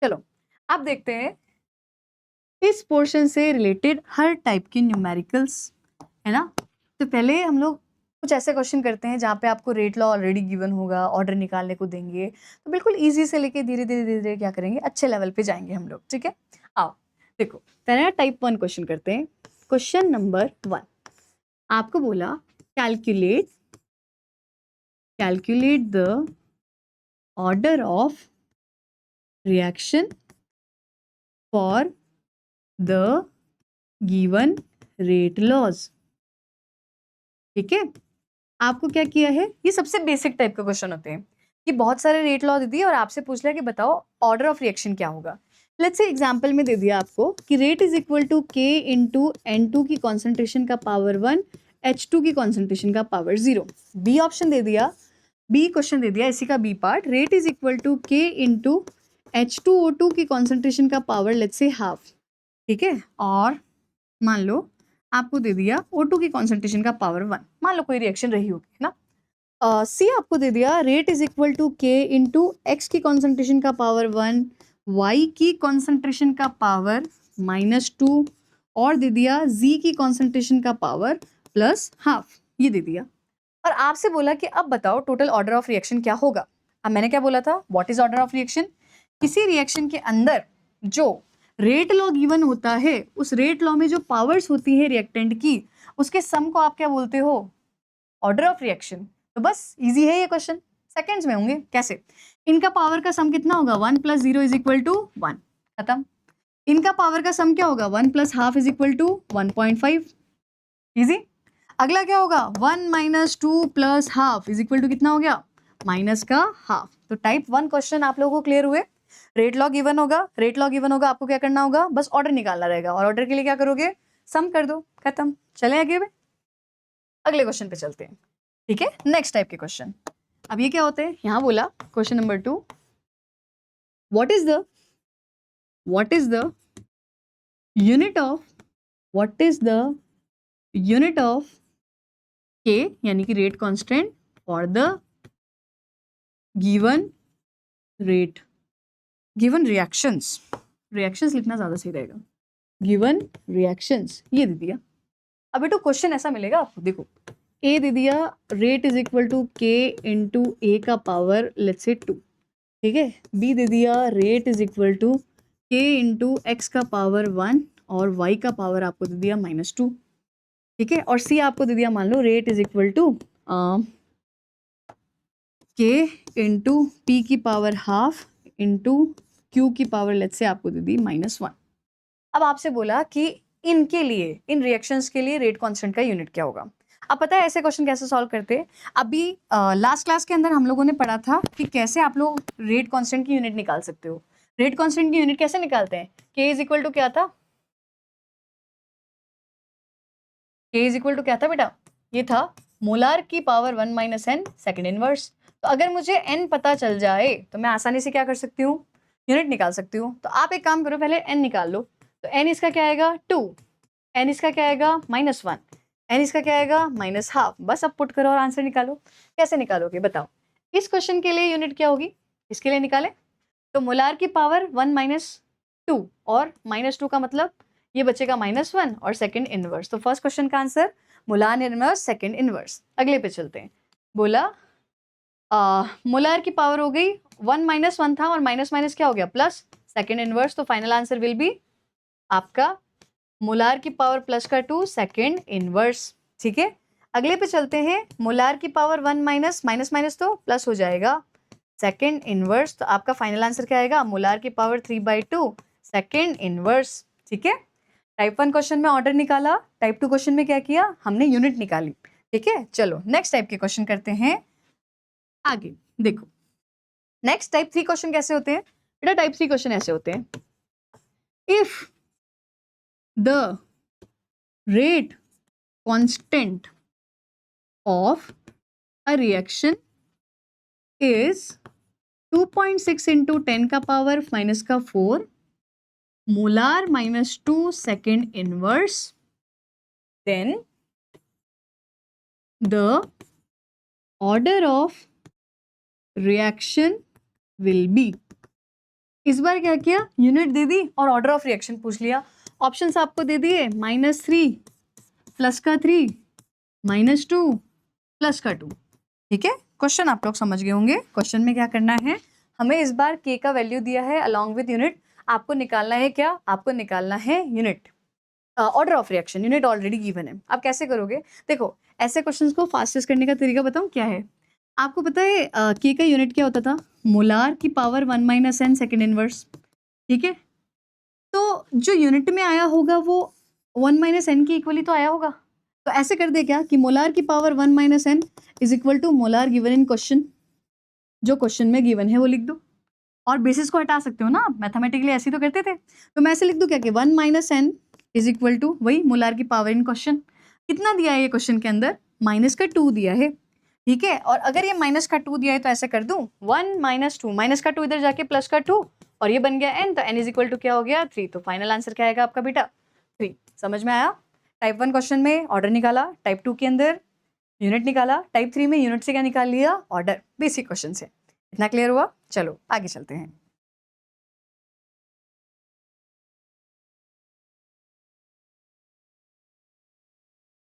चलो आप देखते हैं इस पोर्शन से रिलेटेड हर टाइप के न्यूमेरिकल्स, है ना। तो पहले हम लोग कुछ ऐसे क्वेश्चन करते हैं जहाँ पे आपको रेट लॉ ऑलरेडी गिवन होगा, ऑर्डर निकालने को देंगे, तो बिल्कुल इजी से लेके धीरे धीरे धीरे धीरे क्या करेंगे, अच्छे लेवल पे जाएंगे हम लोग, ठीक है। आओ देखो, पहले टाइप 1 क्वेश्चन करते हैं। क्वेश्चन नंबर 1 आपको बोला calculate the order of reaction for the given rate laws. ठीक है, आपको क्या किया है, ये सबसे बेसिक टाइप का क्वेश्चन होते हैं कि बहुत सारे रेट लॉ दे दिए और आपसे पूछ लिया कि बताओ ऑर्डर ऑफ रिएक्शन क्या होगा। लेट्स से एग्जांपल में दे दिया आपको कि rate is equal to K into N2 की कॉन्सेंट्रेशन का पावर 1 H2 की कॉन्सेंट्रेशन का पावर 0। बी ऑप्शन दे दिया, बी क्वेश्चन दे दिया इसी का B part, rate is equal to K into H2O2 की कॉन्सेंट्रेशन का पावर लेट्स से हाफ। ठीक है, और मान लो आपको दे दिया O2 की कॉन्सेंट्रेशन का पावर 1, मान लो कोई रिएक्शन रही होगी, है ना। सी आपको दे दिया rate is equal to K into x की कॉन्सेंट्रेशन का पावर 1 वाई की कॉन्सेंट्रेशन का पावर -2 और दे दिया जी की कॉन्सेंट्रेशन का पावर प्लस हाफ, ये दे दिया। और आपसे बोला कि अब बताओ टोटल ऑर्डर ऑफ रिएक्शन क्या होगा। अब मैंने क्या बोला था, what is order of reaction, किसी रिएक्शन के अंदर जो रेट लॉ गिवन होता है, उस रेट लॉ में जो पावर्स होती है रिएक्टेंट की, उसके सम को आप क्या बोलते हो, ऑर्डर ऑफ रिएक्शन। तो बस इजी है ये क्वेश्चन, सेकंड्स में होंगे। कैसे, इनका पावर का सम कितना होगा, 1 + 0 = 1, खत्म। इनका पावर का सम क्या होगा, 1 + ½ = 1.5, इजी। अगला क्या होगा, 1 - 2 + ½ = कितना हो गया, माइनस का हाफ। तो टाइप 1 क्वेश्चन आप लोगों को क्लियर हुए। रेट लॉ गिवन होगा, रेट लॉ गिवन होगा, आपको क्या करना होगा, बस ऑर्डर निकालना रहेगा, और ऑर्डर के लिए क्या करोगे, सम कर दो, खत्म। चले आगे में अगले क्वेश्चन पे चलते हैं। ठीक है, नेक्स्ट टाइप के क्वेश्चन। अब ये क्या होते हैं, यहां बोला question number 2 what is the unit of के यानी कि rate constant for the given reactions लिखना ज्यादा सही रहेगा, गिवन रिएक्शंस, ये दे दिया। अब बेटो क्वेश्चन ऐसा मिलेगा आपको, देखो ए दे दिया rate is equal to K into ए का पावर लेट्स से 2, ठीक है। बी दे दिया rate is equal to K into x का पावर 1 और वाई का पावर आपको दे दिया -2, ठीक है। और सी आपको दे दिया मान लो rate is equal to K into P की पावर हाफ इंटू क्यू की पावर लेट्स से आपको दे दी -1। अब आपसे बोला कि इनके लिए, इन रिएक्शंस के लिए रेट कांस्टेंट का यूनिट क्या होगा। अब पता है ऐसे क्वेश्चन कैसे सॉल्व करते हैं, अभी लास्ट क्लास के अंदर हम लोगों ने पढ़ा था कि कैसे आप लोग रेट कांस्टेंट की यूनिट निकाल सकते हो। रेट कांस्टेंट की यूनिट कैसे निकालते हैं, के इज इक्वल टू क्या था, के इज इक्वल टू क्या था बेटा, ये था मोलार की पावर 1 - n सेकेंड इनवर्स। तो अगर मुझे n पता चल जाए तो मैं आसानी से क्या कर सकती हूँ, यूनिट निकाल सकती हूँ। तो आप एक काम करो, पहले n निकाल लो। तो n इसका क्या आएगा 2, n इसका क्या आएगा -1, n इसका क्या आएगा -½ बस अब पुट करो और आंसर निकालो। कैसे निकालोगे बताओ, इस क्वेश्चन के लिए यूनिट क्या होगी, इसके लिए निकाले तो मोलार की पावर 1 - 2 और -2 का मतलब ये बचेगा -1 और सेकंड इनवर्स। तो फर्स्ट क्वेश्चन का answer molar inverse second inverse. अगले पे चलते हैं, बोला मोलार की पावर हो गई 1 - 1 था और माइनस क्या हो गया प्लस, सेकंड इनवर्स। तो फाइनल आंसर विल बी आपका मोलार की पावर प्लस का 2 सेकंड इनवर्स, ठीक है। अगले पे चलते हैं, मोलार की पावर 1 माइनस तो प्लस हो जाएगा सेकंड इनवर्स। तो आपका फाइनल आंसर क्या आएगा, मोलार की पावर 3/2 सेकंड इनवर्स, ठीक है। टाइप 1 क्वेश्चन में ऑर्डर निकाला, टाइप 2 क्वेश्चन में क्या किया, हमने यूनिट निकाली, ठीक है। चलो नेक्स्ट टाइप के क्वेश्चन करते हैं आगे। देखो नेक्स्ट टाइप 3 क्वेश्चन कैसे होते हैं बेटा, टाइप 3 क्वेश्चन ऐसे होते हैं, if the rate constant of a reaction is 2.6 into 10 का power -4 molar -2 second inverse, then the order of reaction will be, इस बार क्या किया, यूनिट दे दी और ऑर्डर ऑफ रिएक्शन पूछ लिया। ऑप्शंस आपको दे दिए, -3 प्लस का 3 -2 प्लस का 2। ठीक है, क्वेश्चन आप लोग समझ गए होंगे। क्वेश्चन में क्या करना है, हमें इस बार k का वैल्यू दिया है अलॉन्ग विद यूनिट, आपको निकालना है क्या, आपको निकालना है unit, order of reaction. Unit already given है। आप कैसे करोगे, देखो ऐसे क्वेश्चंस को फास्टेस्ट करने का तरीका बताऊं क्या है। आपको पता है k का यूनिट क्या होता था, मोलार की पावर 1 - n सेकेंड इनवर्स। ठीक है, तो जो यूनिट में आया होगा वो 1 - n के इक्वली तो आया होगा। तो ऐसे कर दे क्या कि मोलार की power 1 - n is equal to molar given in question, जो क्वेश्चन में गिवन है वो लिख दो। और बेसिस को हटा सकते हो ना आप, मैथमेटिकली ऐसे ही तो करते थे। तो मैं ऐसे लिख दूं क्या कि 1 - n इज इक्वल टू वही मोलार की पावर इन क्वेश्चन। कितना दिया है ये क्वेश्चन के अंदर, -2 दिया है। ठीक है, और अगर ये -2 दिया है तो ऐसे कर दूं 1 - 2, -2 इधर जाके +2 और ये बन गया n, तो n इज इक्वल टू क्या हो गया 3। तो फाइनल आंसर क्या आएगा आपका बेटा 3। समझ में आया। टाइप 1 क्वेश्चन में ऑर्डर निकाला, टाइप 2 के अंदर यूनिट निकाला, टाइप 3 में यूनिट से क्या निकाल लिया, ऑर्डर। बेसिक क्वेश्चन से इतना क्लियर हुआ। चलो आगे चलते हैं।